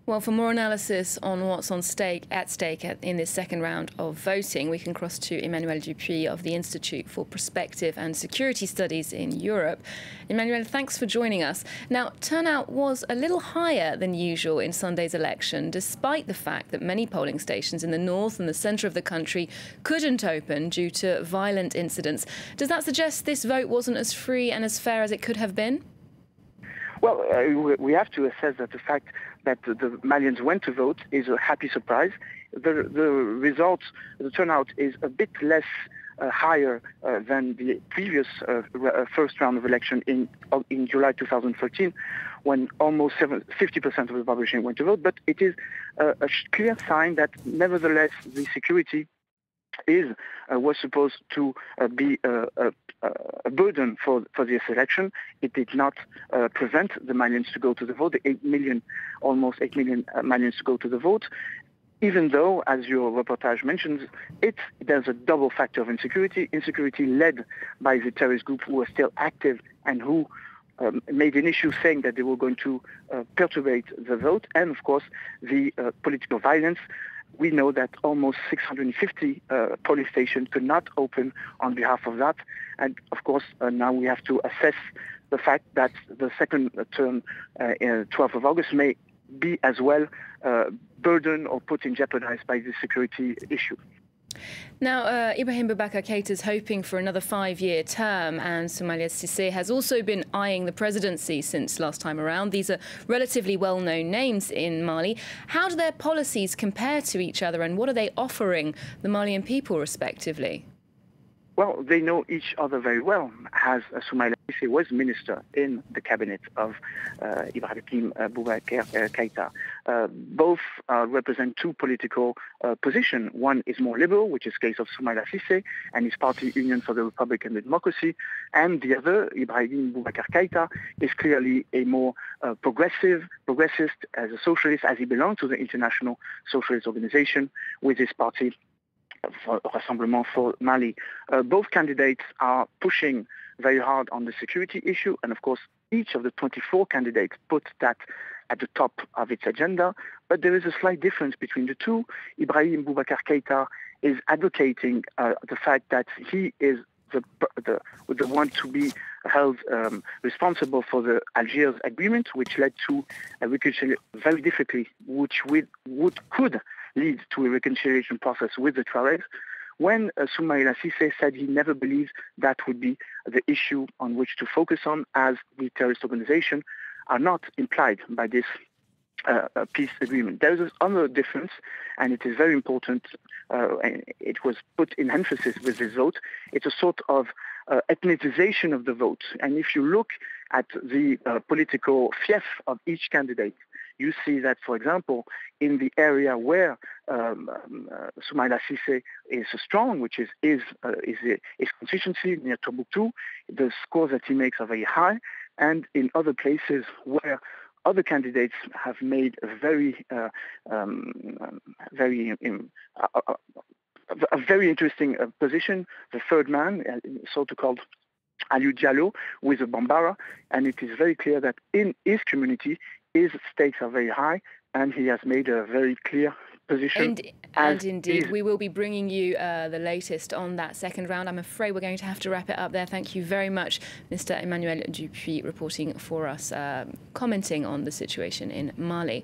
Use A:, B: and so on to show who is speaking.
A: Well, for more analysis on what's at stake in this second round of voting, we can cross to Emmanuel Dupuy of the Institute for Perspective and Security Studies in Europe. Emmanuel, thanks for joining us. Now, turnout was a little higher than usual in Sunday's election, despite the fact that many polling stations in the north and the centre of the country couldn't open due to violent incidents. Does that suggest this vote wasn't as free and as fair as it could have been?
B: Well, we have to assess that the fact that the Malians went to vote is a happy surprise. The results, the turnout is a bit less higher than the previous first round of election in July 2013, when almost 50% of the population went to vote. But it is a clear sign that, nevertheless, the security was supposed to be a burden for this election. It did not prevent the Malians to go to the vote, the almost 8 million Malians to go to the vote, even though, as your reportage mentions, there's a double factor of insecurity led by the terrorist group who are still active and who made an issue saying that they were going to perturbate the vote, and of course the political violence. We know that almost 650 police stations could not open on behalf of that. And of course, now we have to assess the fact that the second term, 12th of August, may be as well burdened or put in jeopardy by the security issue.
A: Now, Ibrahim Boubacar Keita is hoping for another 5-year term, and Soumaïla Cissé has also been eyeing the presidency since last time around. These are relatively well-known names in Mali. How do their policies compare to each other, and what are they offering the Malian people, respectively?
B: Well, they know each other very well, as Soumaïla Cissé was minister in the cabinet of Ibrahim Boubacar Keita. Both represent two political positions. One is more liberal, which is the case of Soumaïla Cissé and his party Union for the Republic and Democracy, and the other, Ibrahim Boubacar Keita, is clearly a more progressist as a socialist, as he belongs to the International Socialist Organization with his party Rassemblement for Mali. Both candidates are pushing very hard on the security issue, and of course each of the 24 candidates put that at the top of its agenda. But there is a slight difference between the two. Ibrahim Boubacar Keita is advocating the fact that he is the one to be held responsible for the Algiers agreement, which led to a reconciliation very difficultly, which could lead to a reconciliation process with the Tuaregs, when Soumaïla Cissé said he never believed that would be the issue on which to focus on, as the terrorist organization are not implied by this peace agreement. There is another difference, and it is very important, and it was put in emphasis with this vote. It's a sort of ethnicization of the vote. And if you look at the political fief of each candidate, you see that, for example, in the area where Soumaïla Cissé is strong, which is his constituency near Tombouctou, the scores that he makes are very high, and in other places where other candidates have made a very interesting position. The third man, so-called Aliou Diallo, with a Bambara, and it is very clear that in his community, his stakes are very high, and he has made a very clear position.
A: And indeed, we will be bringing you the latest on that second round. I'm afraid we're going to have to wrap it up there. Thank you very much, Mr. Emmanuel Dupuy, reporting for us, commenting on the situation in Mali.